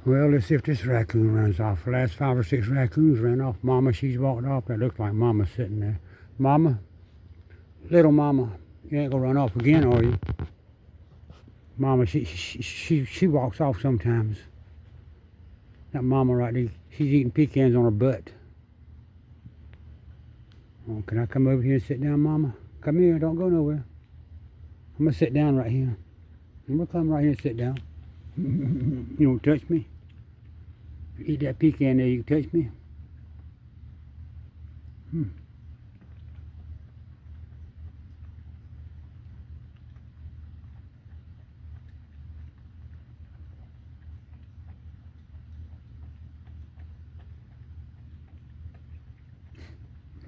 Well, let's see if this raccoon runs off. The last 5 or 6 raccoons ran off. Mama, she's walked off. That looks like Mama sitting there. Mama, little Mama, you ain't gonna run off again, are you? Mama, she walks off sometimes. That Mama right there, she's eating pecans on her butt. Oh, can I come over here and sit down, Mama? Come here, don't go nowhere. I'm gonna sit down right here. I'm gonna come right here and sit down. You don't touch me. Eat that pecan there, you can touch me. You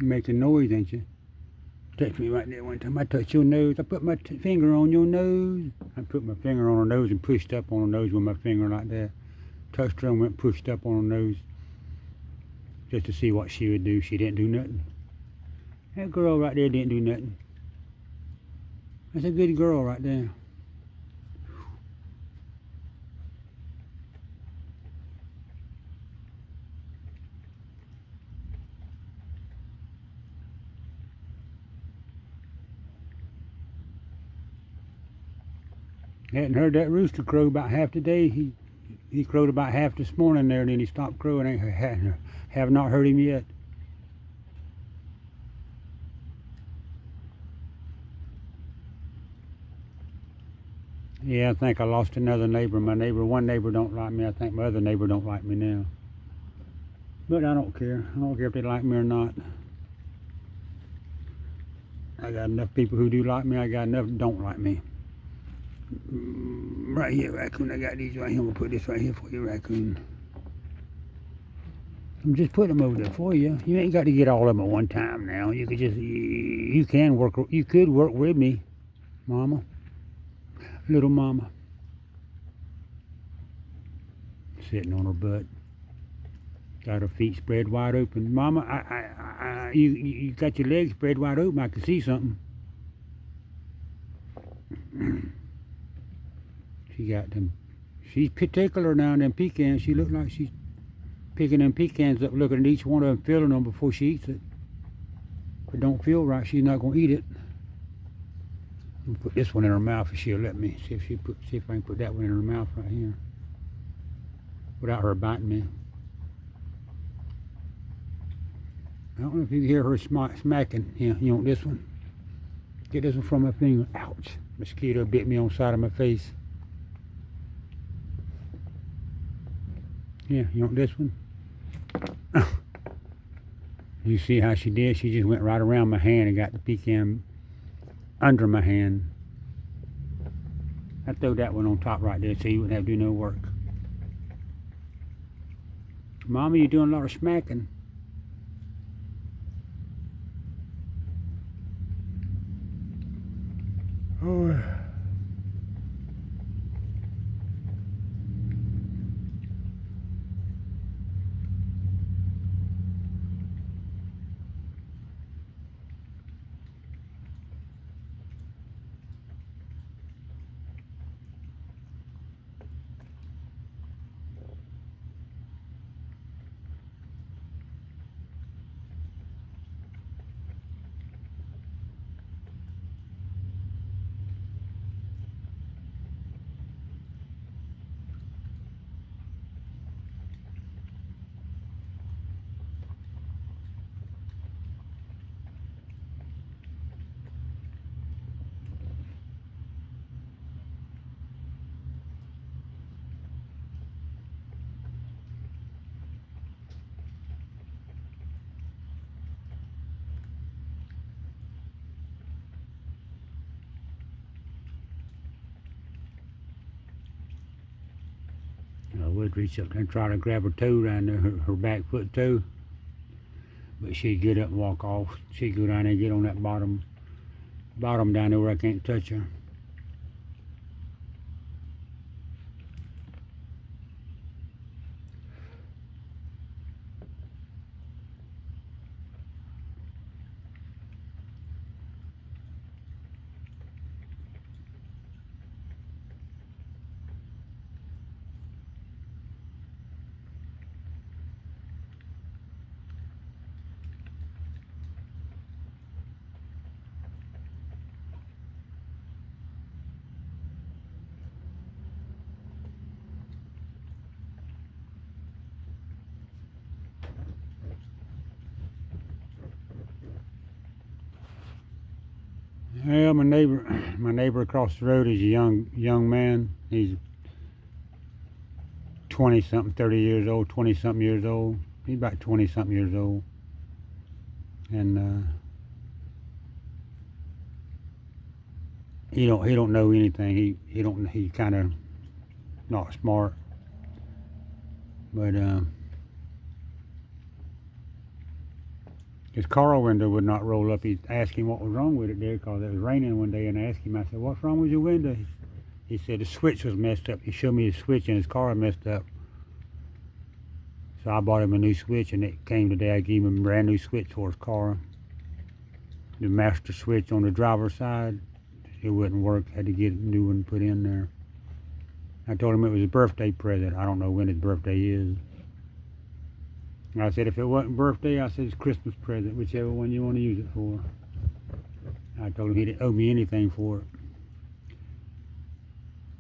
make a noise, ain't you? Touch me right there one time. I touched your nose. I put my finger on your nose. I put my finger on her nose and pushed up on her nose with my finger like that. Touched her and went pushed up on her nose just to see what she would do. She didn't do nothing. That girl right there didn't do nothing. That's a good girl right there. Hadn't heard that rooster crow about half the day. He crowed about half this morning there, and then he stopped crowing. Have not heard him yet. Yeah, I think I lost another neighbor. One neighbor don't like me. I think my other neighbor don't like me now. But I don't care. I don't care if they like me or not. I got enough people who do like me. I got enough who don't like me. Right here, Raccoon. I got these right here. I'm gonna put this right here for you, Raccoon. I'm just putting them over there for you. You ain't got to get all of them at one time now. You could just, you could work with me, Mama. Little Mama. Sitting on her butt. Got her feet spread wide open. Mama, you got your legs spread wide open. I can see something. She got them. She's particular now in them pecans. She looks like she's picking them pecans up, looking at each one of them, feeling them before she eats it. If it don't feel right, she's not gonna eat it. I'm gonna put this one in her mouth if she'll let me. See if I can put that one in her mouth right here, without her biting me. I don't know if you can hear her smacking. Yeah, you want this one? Get this one from my finger. Ouch! Mosquito bit me on the side of my face. Yeah, you want this one? You see how she did? She just went right around my hand and got the pecan under my hand. I throw that one on top right there so you wouldn't have to do no work. Mama, you're doing a lot of smacking. Oh. I would reach up there and try to grab her toe down there, her back foot toe. But she'd get up and walk off. She'd go down there and get on that bottom down there where I can't touch her. Well, my neighbor across the road is a young man. He's 20-something, 30 years old, 20-something years old. He's about 20-something years old. And he don't know anything. He kind of not smart. But his car window would not roll up. He asked him what was wrong with it there, because it was raining one day, and I asked him, I said, what's wrong with your window? He said the switch was messed up. He showed me the switch and his car was messed up. So I bought him a new switch, and it came today. I gave him a brand new switch for his car. The master switch on the driver's side, it wouldn't work. Had to get a new one put in there. I told him it was a birthday present. I don't know when his birthday is. I said, if it wasn't birthday, I said it's Christmas present, whichever one you want to use it for. I told him he didn't owe me anything for it.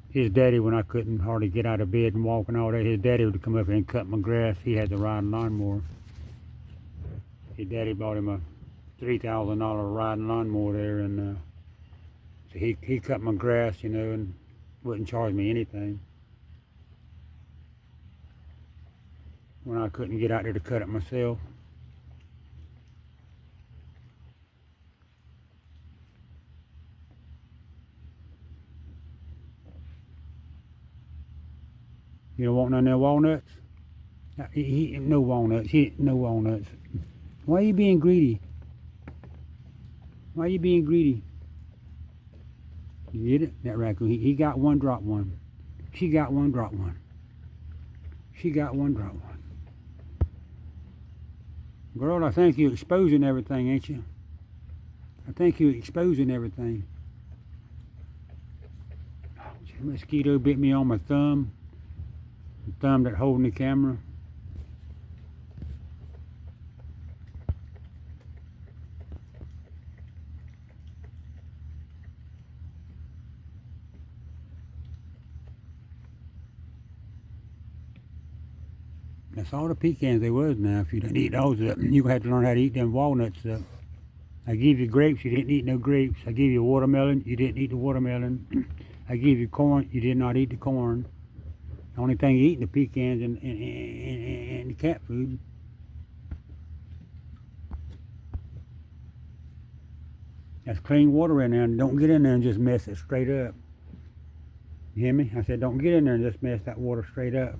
His daddy, when I couldn't hardly get out of bed and walk and all that, his daddy would come up and cut my grass. He had the riding lawnmower. His daddy bought him a $3,000 riding lawnmower there, and so he cut my grass, you know, and wouldn't charge me anything. When I couldn't get out there to cut it myself. You don't want none of them walnuts? No walnuts. No walnuts. Why are you being greedy? Why are you being greedy? You get it? That raccoon. He got one, drop one. She got one, drop one. She got one, drop one. Girl, I think you're exposing everything, ain't you? I think you're exposing everything. Oh, a mosquito bit me on my thumb. The thumb that holding the camera. That's all the pecans there was now. If you didn't eat those up, you have to learn how to eat them walnuts up. I gave you grapes, you didn't eat no grapes. I gave you watermelon, you didn't eat the watermelon. I gave you corn, you did not eat the corn. The only thing you eat is the pecans and the cat food. That's clean water in there, and don't get in there and just mess it straight up. You hear me? I said don't get in there and just mess that water straight up.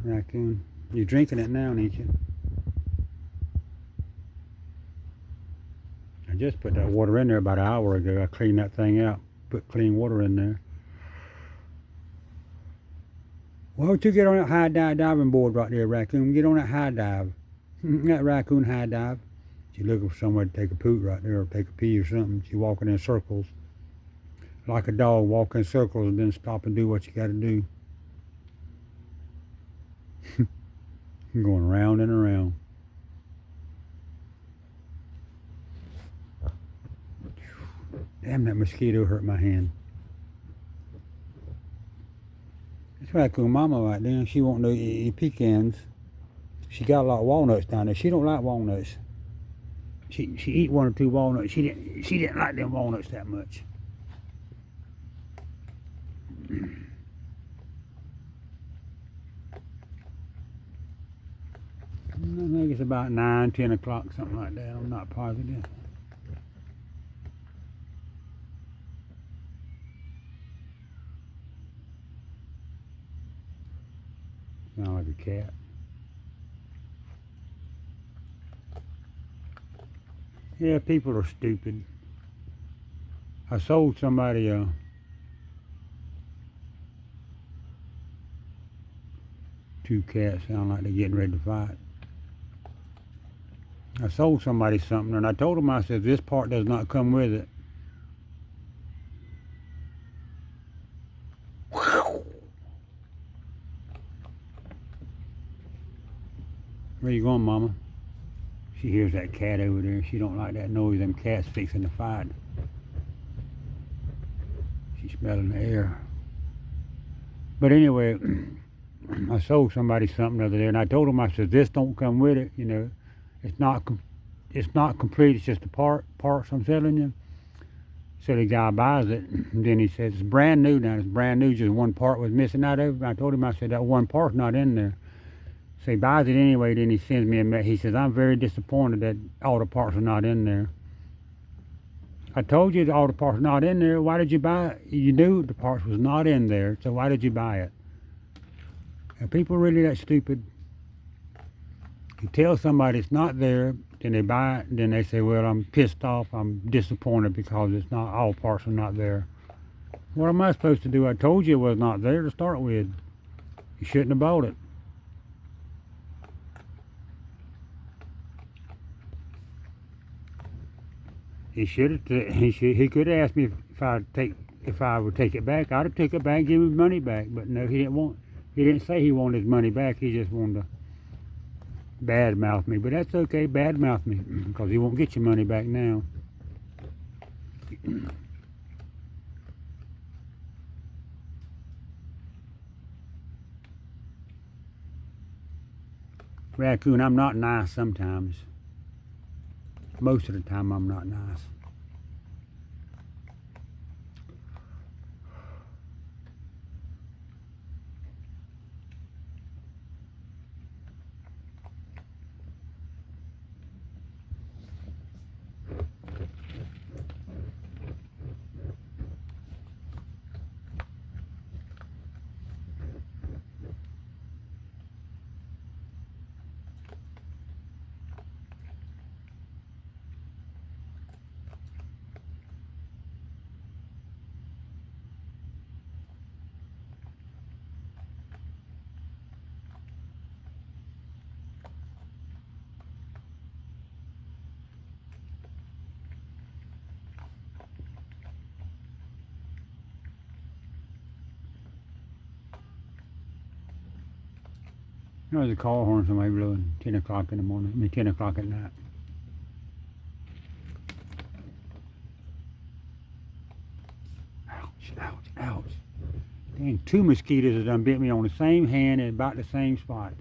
Raccoon, you're drinking it now, ain't you? I just put that water in there about an hour ago. I cleaned that thing out, put clean water in there. Why don't you get on that high dive diving board right there, Raccoon? Get on that high dive. That Raccoon high dive. She's looking for somewhere to take a poop right there, or take a pee or something. She's walking in circles. Like a dog, walk in circles and then stop and do what you got to do. Going round and around. Damn, that mosquito hurt my hand. That's Raccoon Mama right there. She won't eat pecans. She got a lot of walnuts down there. She don't like walnuts. She eat one or two walnuts. She didn't like them walnuts that much. I think it's about 9, 10 o'clock, something like that. I'm not positive. Sound like a cat. Yeah, people are stupid. I sold somebody two cats sound like they're getting ready to fight. I sold somebody something, and I told them, I said, this part does not come with it. Where you going, Mama? She hears that cat over there. She don't like that noise. Them cats fixing to fight. She's smelling the air. But anyway, I sold somebody something the other day, and I told them, I said, this don't come with it, you know. It's not complete. It's just the parts I'm selling you. So the guy buys it, and then he says, it's brand new now, it's brand new, just one part was missing out of it. I told him, I said, that one part's not in there. So he buys it anyway, then he sends me a message. He says, I'm very disappointed that all the parts are not in there. I told you that all the parts are not in there. Why did you buy it? You knew the parts was not in there, so why did you buy it? Are people really that stupid? You tell somebody it's not there, then they buy it, and then they say, well, I'm pissed off, I'm disappointed because it's not, all parts are not there. What am I supposed to do? I told you it was not there to start with. You shouldn't have bought it. He should have. He could have asked me if I would take it back. I'd have took it back and give him money back. But no, he didn't want. He didn't say he wanted his money back. He just wanted to badmouth me. But that's okay. Badmouth me because he won't get your money back now. Raccoon, I'm not nice sometimes. Most of the time I'm not nice. There's a car horn somebody blowing 10 o'clock in the morning. I mean 10 o'clock at night. Ouch, ouch, ouch. Dang, 2 mosquitoes have done bit me on the same hand at about the same spot.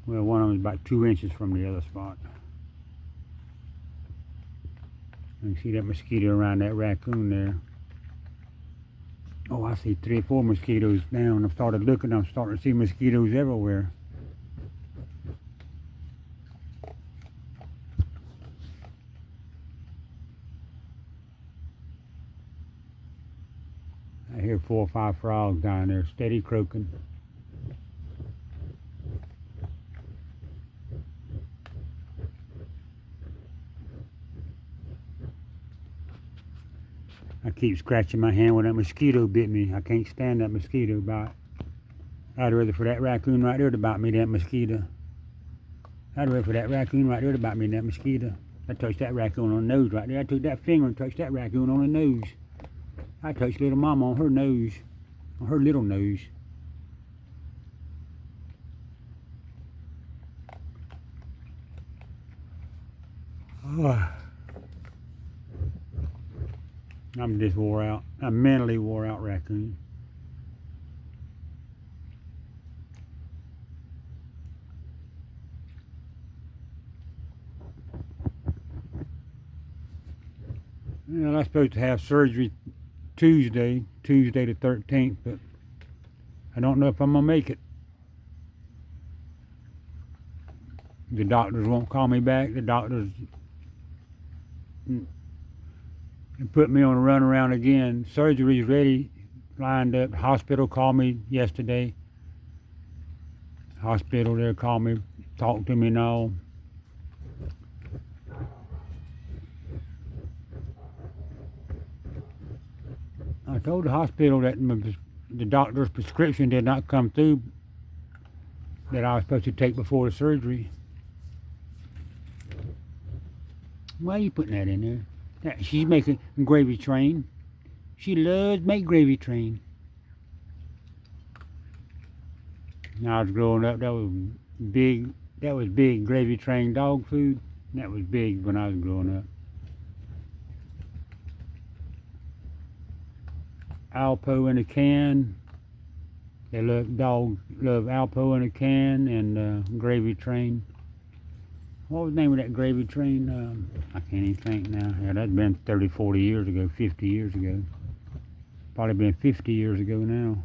Well, one of them is about 2 inches from the other spot. You can see that mosquito around that raccoon there. Oh, I see 3 or 4 mosquitoes now, and I've started looking, I'm starting to see mosquitoes everywhere. I hear 4 or 5 frogs down there, steady croaking. I keep scratching my hand when that mosquito bit me. I can't stand that mosquito bite. I'd rather for that raccoon right there to bite me than that mosquito. I'd rather for that raccoon right there to bite me than that mosquito. I touched that raccoon on the nose right there. I took that finger and touched that raccoon on the nose. I touched little mama on her nose, on her little nose. Oh. I'm just wore out. I'm mentally wore out, Raccoon. Well, I'm supposed to have surgery Tuesday the 13th, but I don't know if I'm gonna make it. The doctors won't call me back. The doctors put me on a runaround again. Surgery's ready, lined up. Hospital called me yesterday. Hospital there called me, talked to me and all. I told the hospital that the doctor's prescription did not come through that I was supposed to take before the surgery. Why are you putting that in there? She's making gravy train. She loves to make gravy train. When I was growing up, that was big gravy train dog food. That was big when I was growing up. Alpo in a can. Dogs love Alpo in a can and gravy train. What was the name of that gravy train? I can't even think now. Yeah, that's been 30, 40 years ago, 50 years ago. Probably been 50 years ago now.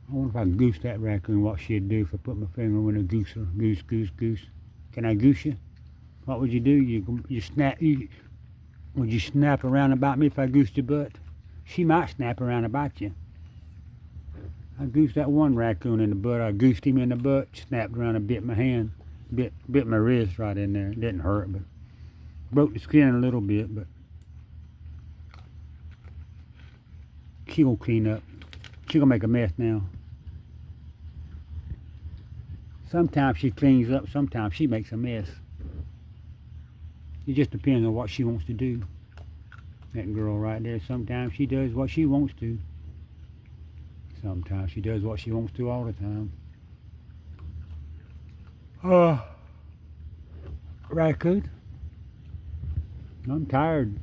I wonder if I could goose that raccoon, what she'd do if I put my finger in a goose her. Goose, goose, goose. Can I goose you? What would you do? Would you snap around about me if I goosed your butt? She might snap around about you. I goosed that one raccoon in the butt. I goosed him in the butt, snapped around and bit my hand, bit my wrist right in there. It didn't hurt, but broke the skin a little bit, but she gonna clean up. She gonna make a mess now. Sometimes she cleans up, sometimes she makes a mess. It just depends on what she wants to do. That girl right there, sometimes she does what she wants to. Sometimes she does what she wants to all the time. Raccoon. I'm tired.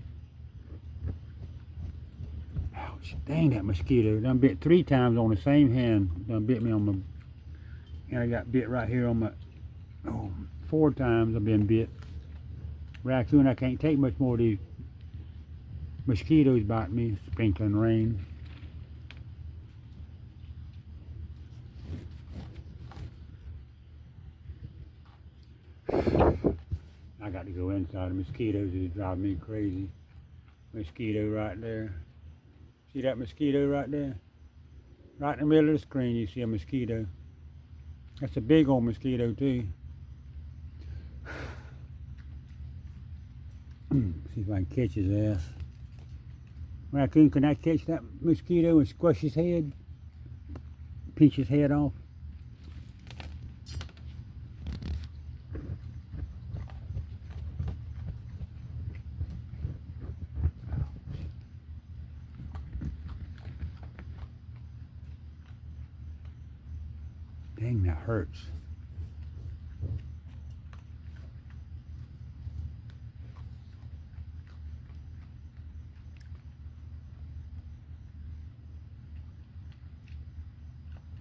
Ouch, dang that mosquito. Done bit 3 times on the same hand. Done bit me on my, and I got bit right here on my, 4 times I've been bit. Raccoon, I can't take much more of these mosquitoes biting me, sprinkling rain. I got to go inside. The mosquitoes is driving me crazy. Mosquito right there. See that mosquito right there? Right in the middle of the screen you see a mosquito. That's a big old mosquito too. See if I can catch his ass. Raccoon, can I catch that mosquito and squash his head? Pinch his head off? Dang, that hurts.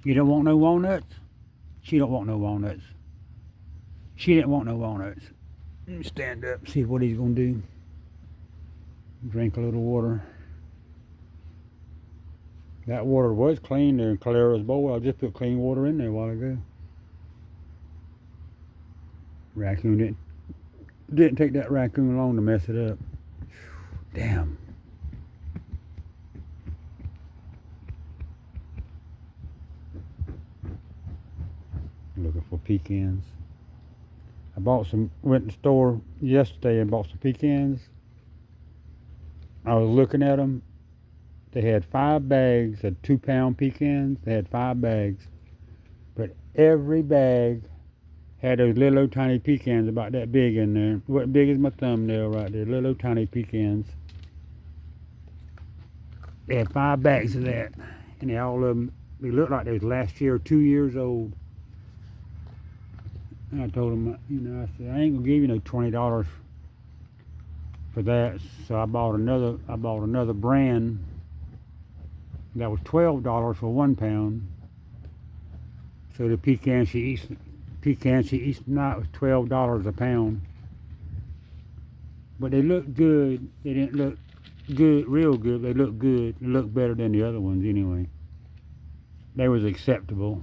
You don't want no walnuts? She don't want no walnuts. She didn't want no walnuts. Stand up, see what he's gonna do. Drink a little water. That water was clean there in Calera's bowl. I just put clean water in there a while ago. Raccoon didn't take that raccoon long to mess it up. Damn. Looking for pecans. I went to the store yesterday and bought some pecans. I was looking at them. They had 5 bags of 2-pound pecans. They had 5 bags. But every bag had those little old tiny pecans about that big in there. What big as my thumbnail right there. Little old tiny pecans. They had 5 bags of that. And all of them, they looked like they was last year or 2 years old. And I told them, I said, I ain't gonna give you no $20 for that. So I bought another brand that was $12 for 1 pound. So the pecans she eats tonight was $12 a pound. But they looked good. They didn't look good, real good. They looked good. They looked better than the other ones anyway. They was acceptable.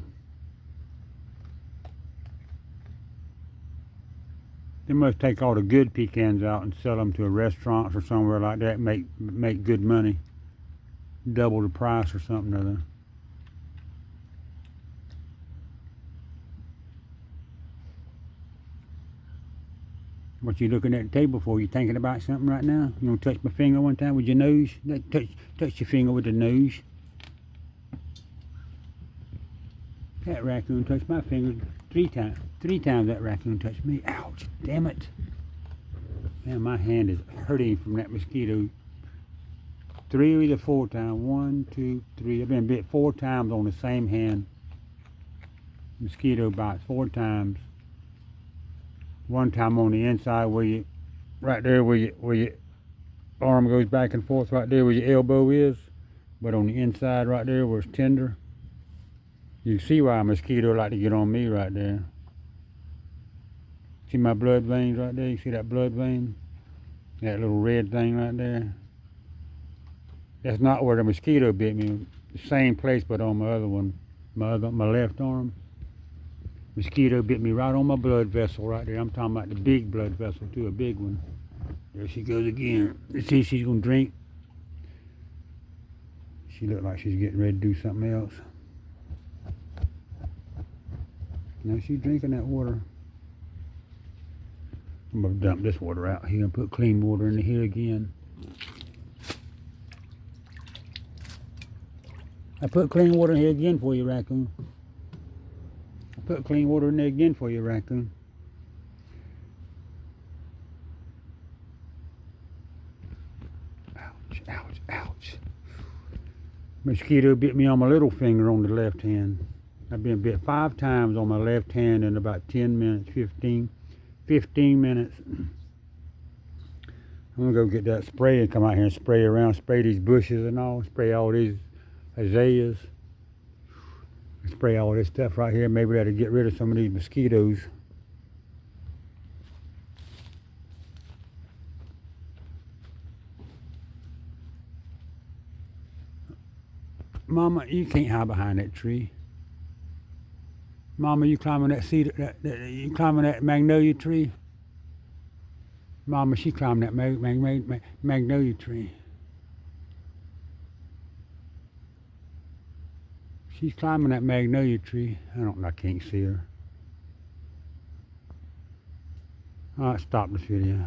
They must take all the good pecans out and sell them to a restaurant or somewhere like that. Make good money. Double the price or something or other. What you looking at the table for? You thinking about something right now? You want to touch my finger one time with your nose? Touch your finger with the nose. That raccoon touched my finger 3 times. 3 times that raccoon touched me. Ouch, damn it. Man, my hand is hurting from that mosquito. 3 or 4 times. 1, 2, 3. I've been bit 4 times on the same hand. Mosquito bites 4 times. 1 time on the inside right there where your arm goes back and forth, right there where your elbow is. But on the inside right there where it's tender. You see why a mosquito like to get on me right there. See my blood veins right there? You see that blood vein? That little red thing right there? That's not where the mosquito bit me. The same place, but on my other one, my left arm. Mosquito bit me right on my blood vessel right there. I'm talking about the big blood vessel too, a big one. There she goes again. You see she's gonna drink. She looked like she's getting ready to do something else. Now she's drinking that water. I'm gonna dump this water out here and put clean water in here again. I put clean water in here again for you, Raccoon. I put clean water in there again for you, Raccoon. Ouch, ouch, ouch. Mosquito bit me on my little finger on the left hand. I've been bit 5 times on my left hand in about 10 minutes, 15 minutes. I'm gonna go get that spray and come out here and spray around, spray these bushes and all, spray all these azaleas, spray all this stuff right here. Maybe that'll get rid of some of these mosquitoes. Mama, you can't hide behind that tree. Mama, you climbing that cedar, you climbing that magnolia tree? Mama, she climbed that magnolia tree. She's climbing that magnolia tree. I can't see her. All right, stop this video.